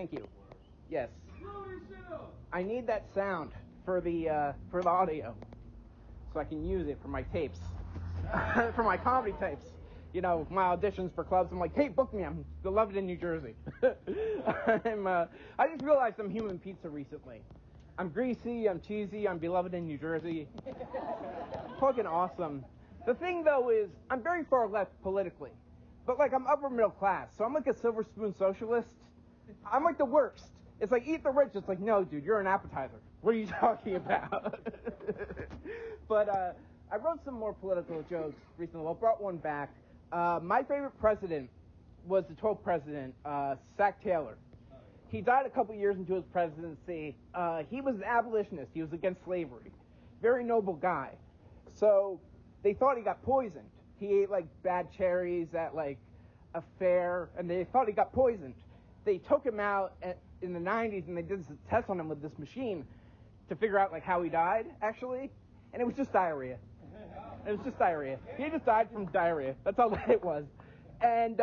thank you. Yes. I need that sound for the audio, so I can use it for my tapes, for my comedy tapes. You know, my auditions for clubs. I'm like, hey, book me. I'm beloved in New Jersey. I just realized I'm human pizza recently. I'm greasy. I'm cheesy. I'm beloved in New Jersey. Fucking awesome. The thing though is, I'm very far left politically, but like I'm upper middle class, so I'm like a silver spoon socialist. I'm like the worst. It's like, eat the rich. It's like, no, dude, you're an appetizer. What are you talking about? But I wrote some more political jokes recently. Well, brought one back. My favorite president was the 12th president, Sack Taylor. He died a couple years into his presidency. He was an abolitionist. He was against slavery. Very noble guy. So they thought he got poisoned. He ate, like, bad cherries at, like, a fair, and they thought he got poisoned. They took him out in the 90s, and they did this test on him with this machine to figure out, like, how he died, actually. And it was just diarrhea. It was just diarrhea. He just died from diarrhea. That's all it was. And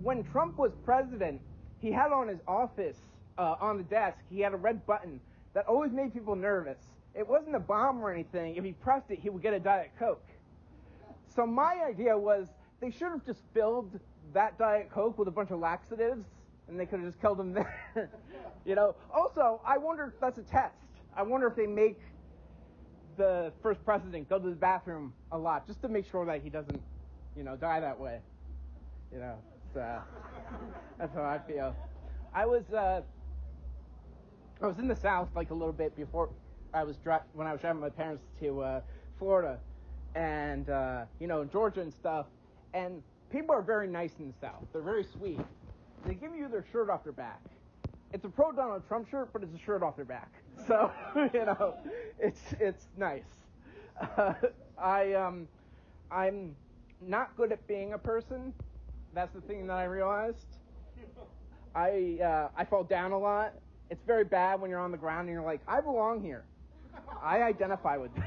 when Trump was president, he had on his office, on the desk, he had a red button that always made people nervous. It wasn't a bomb or anything. If he pressed it, he would get a Diet Coke. So my idea was they should have just filled that Diet Coke with a bunch of laxatives, and they could have just killed him there. You know. Also, I wonder if that's a test. I wonder if they make the first president go to the bathroom a lot just to make sure that he doesn't, you know, die that way. You know, that's how I feel. I was in the South like a little bit before when I was driving my parents to Florida and you know, Georgia and stuff. And people are very nice in the South. They're very sweet. They give you their shirt off their back. It's a pro Donald Trump shirt, but it's a shirt off their back. So, you know, it's nice. I'm not good at being a person. That's the thing that I realized. I fall down a lot. It's very bad when you're on the ground and you're like, I belong here. I identify with this.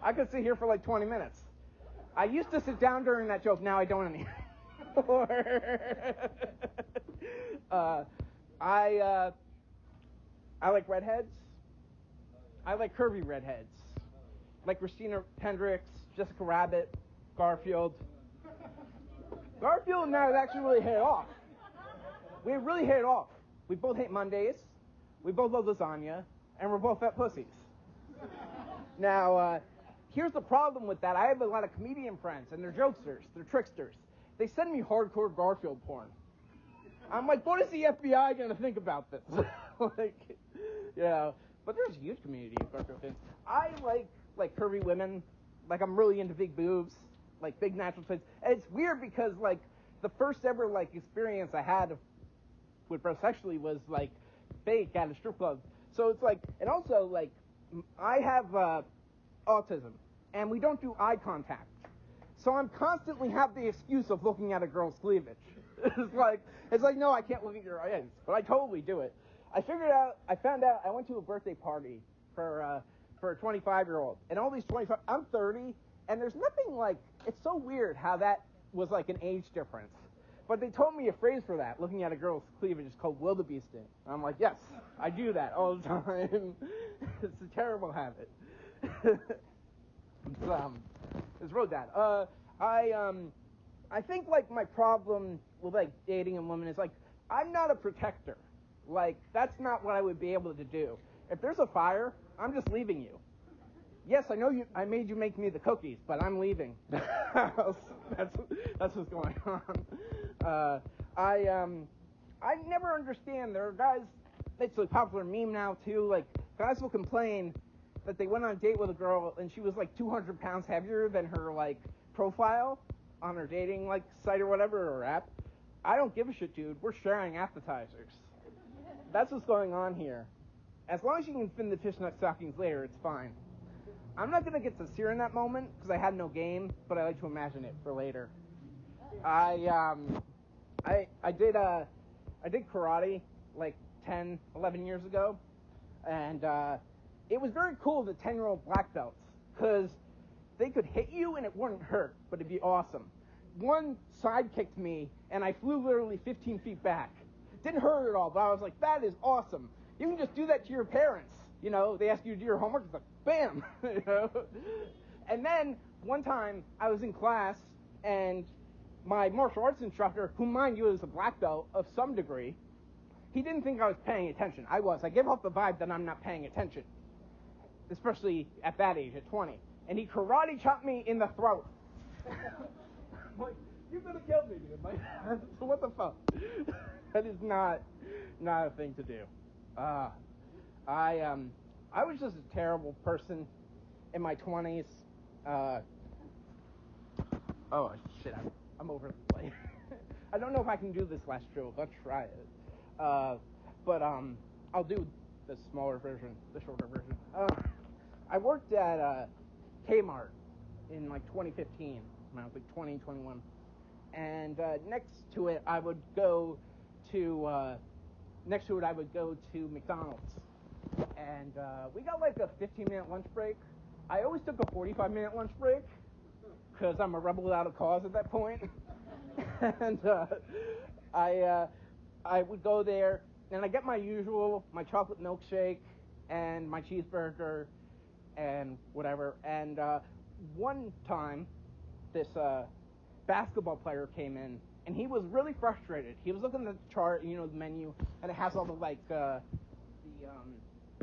I could sit here for like 20 minutes. I used to sit down during that joke. Now I don't anymore. I like redheads. I like curvy redheads. Like Christina Hendricks, Jessica Rabbit, Garfield. Garfield and I have actually really hit it off. We really hit it off. We both hate Mondays. We both love lasagna. And we're both fat pussies. Now, here's the problem with that. I have a lot of comedian friends, and they're jokesters. They're tricksters. They send me hardcore Garfield porn. I'm like, what is the FBI going to think about this? Like, you know, but there's a huge community of Garfield fans. I like curvy women. Like, I'm really into big boobs, like big natural tits. And it's weird because, like, the first ever, like, experience I had with bro sexually was, like, fake at a strip club. So it's like, and also, like, I have autism, and we don't do eye contact. So I'm constantly have the excuse of looking at a girl's cleavage. It's like, no, I can't look at your eyes, but I totally do it. I found out, I went to a birthday party for a 25-year-old, and all these 25, I'm 30, and there's nothing like, it's so weird how that was like an age difference. But they told me a phrase for that, looking at a girl's cleavage, is called wildebeesting. And I'm like, yes, I do that all the time. It's a terrible habit. It's real bad. I think, like, my problem with, like, dating a woman is, like, I'm not a protector. Like, that's not what I would be able to do. If there's a fire, I'm just leaving you. Yes, I know I made you make me the cookies, but I'm leaving. That's what's going on. I never understand. There are guys, it's a popular meme now, too, like, guys will complain that they went on a date with a girl and she was, like, 200 pounds heavier than her, like, profile on her dating, like, site or whatever, or app. I don't give a shit, dude. We're sharing appetizers. That's what's going on here. As long as you can fin the fishnet stockings later, it's fine. I'm not going to get sincere in that moment because I had no game, but I like to imagine it for later. I did karate like 10, 11 years ago, and it was very cool, the 10-year-old black belts, because they could hit you and it wouldn't hurt, but it'd be awesome. One side kicked me, and I flew literally 15 feet back. didn't hurt at all, but I was like, that is awesome. You can just do that to your parents. They ask you to do your homework, it's like, bam, And then one time I was in class, and my martial arts instructor, who, mind you, is a black belt of some degree, he didn't think I was paying attention. I was. I give off the vibe that I'm not paying attention, especially at that age, at 20. And he karate chopped me in the throat. I'm like, you're going to kill me, dude. Like, what the fuck? That is not a thing to do. I was just a terrible person in my 20s. Oh, shit, I'm over the plate. I don't know if I can do this last joke. Let's try it. But I'll do the smaller version, the shorter version. I worked at Kmart in like 2015 when I was like 20, 21. And next to it I would go to McDonald's. And we got like a 15-minute lunch break. I always took a 45-minute lunch break because I'm a rebel without a cause at that point. And I would go there, and I get my chocolate milkshake and my cheeseburger and whatever. And one time, this basketball player came in, and he was really frustrated. He was looking at the chart, the menu, and it has all the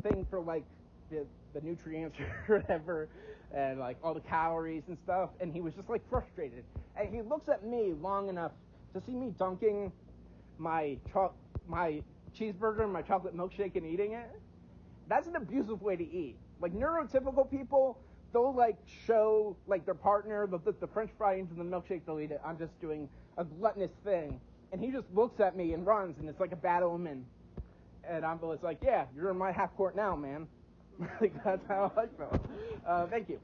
thing for like the nutrients or whatever, and like all the calories and stuff. And he was just like frustrated. And he looks at me long enough to see me dunking my cheeseburger and my chocolate milkshake and eating it. That's an abusive way to eat. Like neurotypical people, they'll like show like their partner the french fry into the milkshake, they'll eat it. I'm just doing a gluttonous thing. And he just looks at me and runs, and it's like a bad omen. And I'm just like, yeah, you're in my half court now, man. Like, that's how I felt. Thank you.